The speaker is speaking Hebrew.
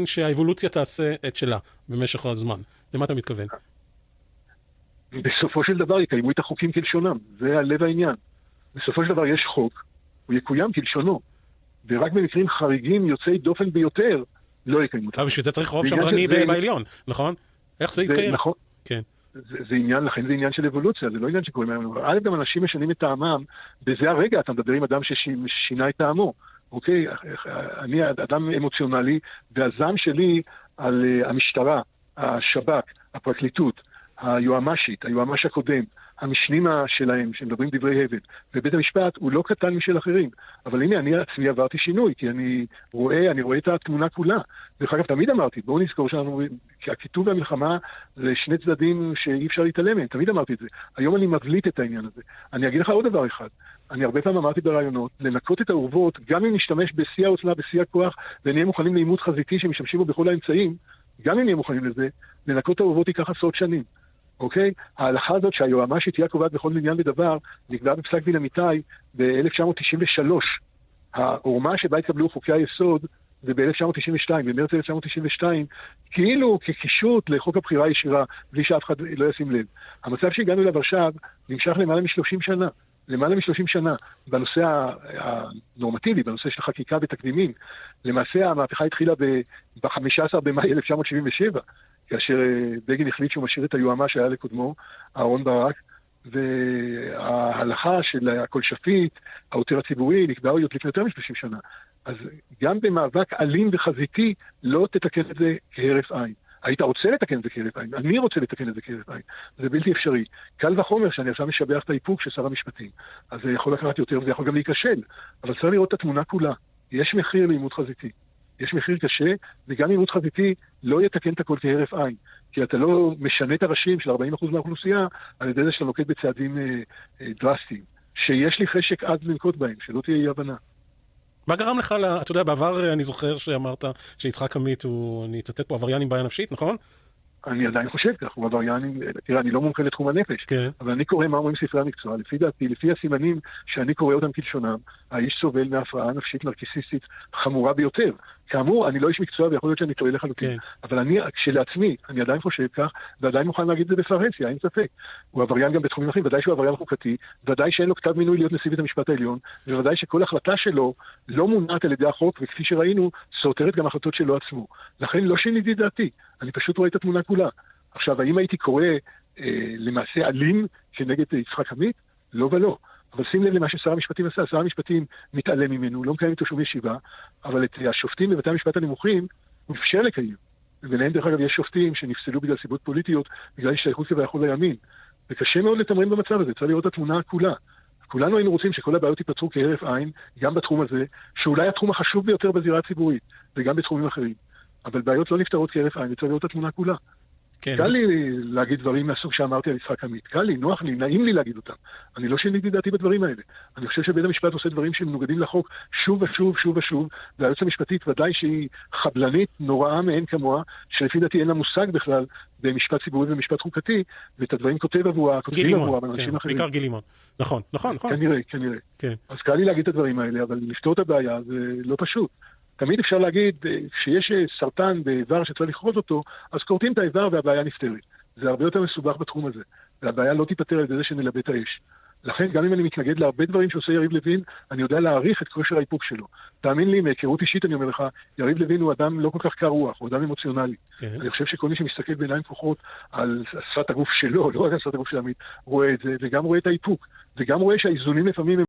שהאבולוציה תעשה את שלה במשך הזמן. למה אתה מתכוון? בסופו של דבר יקיימו את החוקים כלשונם. זה הלב העניין. בסופו של דבר יש חוק, הוא יקוים כלשונו. ורק במקרים חריגים יוצאי דופן ביותר, לא יקיימו את החוק. אבל בשביל זה צריך רוב שמרני בעליון, נכון? איך זה יתקיים? נכון. כן. זה עניין, לכן זה עניין של אבולוציה, זה לא עניין שקוראים להם. א', גם אנשים משנים את טעמם, בזה הרגע אתה מדבר עם אדם ששינה את טעמו. אוקיי? אני אדם אמוציונלי, והזעם שלי על המשטרה, השב"כ, הפרקליטות, היועמ"שית, היועמ"ש הקודם, המשנים שלהם, שמדברים דברי הבל, ובית המשפט הוא לא קטן משל אחרים. אבל הנה, אני עצמי עברתי שינוי, כי אני רואה את התמונה כולה. דרך אגב, תמיד אמרתי, בואו נזכור שאנחנו, כי הכיתוב והמלחמה זה שני צדדים שאי אפשר להתעלם מהם, תמיד אמרתי את זה. היום אני מבליט את העניין הזה. אני אגיד לך עוד דבר אחד. אני הרבה פעמים אמרתי ברעיונות, לנקות את העורבות, גם אם נשתמש בשיא העוצמה, בשיא הכוח, ונהיה מוכנים לעימות חזיתי שמשתמשים בו בכל האמצעים, גם אם נהיה מוכנים לזה, לנקות את העורבות ייקח עשרות שנים. אוקיי? ההלכה הזאת שהיועמ"שית תהיה קובעת בכל עניין ודבר, נקבעה בפסק דין אמיתי ב-1993. העורמה שבה התקבלו חוקי היסוד זה ב-1992, במרץ 1992, כאילו כקישוט לחוק הבחירה הישירה, בלי שאף אחד לא ישים לב. המצב שהגענו אליו עכשיו נמשך למעלה מ-30 שנה. למעלה מ-30 שנה, בנושא הנורמטיבי, בנושא של חקיקה ותקדימים. למעשה המהפכה התחילה ב-15 במאי 1977, כאשר בגין החליט שהוא משאיר את היועמ"ש שהיה לקודמו, אהרן ברק, וההלכה של הכל שפיט, העותר הציבורי, נקבעה עוד לפני יותר מ-30 שנה. אז גם במאבק אלים וחזיתי, לא תתקן את זה כהרף עין. היית רוצה לתקן את זה כהרף עין, אני רוצה לתקן את זה כהרף עין. זה בלתי אפשרי. קל וחומר שאני עכשיו משבח את האיפוק של שר המשפטים. אז זה יכול לקחת יותר וזה יכול גם להיכשל. אבל צריך לראות את התמונה כולה. יש מחיר לעימות חזיתי. יש מחיר קשה, וגם עימות חזיתי לא יתקן את הכל כהרף עין. כי אתה לא משנה את הראשים של 40% מהאוכלוסייה על ידי זה שאתה נוקט בצעדים דרסטיים. שיש לי חשק עד לנקוט בהם, שלא תהיה אי הבנה. מה גרם לך, אתה יודע, בעבר אני זוכר שאמרת שיצחק עמית הוא, אני אצטט פה, עבריין עם בעיה נפשית, נכון? אני עדיין חושב כך, הוא עבריין, תראה, אני לא מומחה לתחום הנפש, כן. אבל אני קורא מה אומרים ספרי המקצוע, לפי דעתי, לפי הסימנים שאני קורא אותם כלשונם, האיש סובל מהפרעה נפשית נרקיסיסטית חמורה ביותר. כאמור, אני לא איש מקצוע ויכול להיות שאני טועה לחלוטין, כן. אבל אני, כשלעצמי, אני עדיין חושב כך, ועדיין מוכן להגיד את זה בפרהסיה, אין ספק. הוא עבריין גם בתחומים אחרים, ודאי שהוא עבריין חוקתי, ודאי שאין לו כתב מינוי להיות נשיא בית המשפט העליון, וודאי שכל החלטה שלו לא מונעת על ידי החוק, וכפי שראינו, סותרת גם החלטות שלו עצמו. לכן לא שיניתי דעתי, אני פשוט רואה את התמונה כולה. עכשיו, האם הייתי קורא למעשה אלים כנגד יצחק עמית? לא ולא. אבל שים לב למה ששר המשפטים עשה. שר המשפטים מתעלם ממנו, לא מקיים איתו שום ישיבה, אבל את השופטים בבתי המשפט הנמוכים הוא אפשר לקיים. ולהם דרך אגב יש שופטים שנפסלו בגלל סיבות פוליטיות, בגלל השתייכות כביכול לימין. וקשה מאוד לתמרן במצב הזה, צריך לראות את התמונה כולה. כולנו היינו רוצים שכל הבעיות ייפתרו כהרף עין, גם בתחום הזה, שאולי התחום החשוב ביותר בזירה הציבורית, וגם בתחומים אחרים. אבל בעיות לא נפתרות כהרף עין, צריך לראות את התמונה כולה. כן. קל לי להגיד דברים מהסוג שאמרתי על יצחק עמית. קל לי, נוח לי, נעים לי להגיד אותם. אני לא שיניתי דעתי בדברים האלה. אני חושב שבית המשפט עושה דברים שמנוגדים לחוק שוב ושוב, שוב ושוב, והיועצת המשפטית ודאי שהיא חבלנית, נוראה מאין כמוה, שלפי דעתי אין לה מושג בכלל במשפט ציבורי ומשפט חוקתי, ואת הדברים כותבים עבורה, כן, בעיקר גילימון. נכון. כנראה. כן. אז קל לי להגיד את הדברים האלה, אבל לפתור את הבעיה זה לא פשוט. תמיד אפשר להגיד, כשיש סרטן באיבר שצריך לכרות אותו, אז קורטים את האיבר והבעיה נפתרת. זה הרבה יותר מסובך בתחום הזה. והבעיה לא תיפתר על זה שנלבה את האש. לכן, גם אם אני מתנגד להרבה דברים שעושה יריב לוין, אני יודע להעריך את כושר האיפוק שלו. תאמין לי, מהיכרות אישית אני אומר לך, יריב לוין הוא אדם לא כל כך קר רוח, הוא אדם אמוציונלי. כן. אני חושב שכל מי שמסתכל בעיניים פקוחות על שפת הגוף שלו, לא רק על שפת הגוף של עמית, רואה את זה, וגם רואה את האיפוק. וגם רואה שהאיזונים לפעמים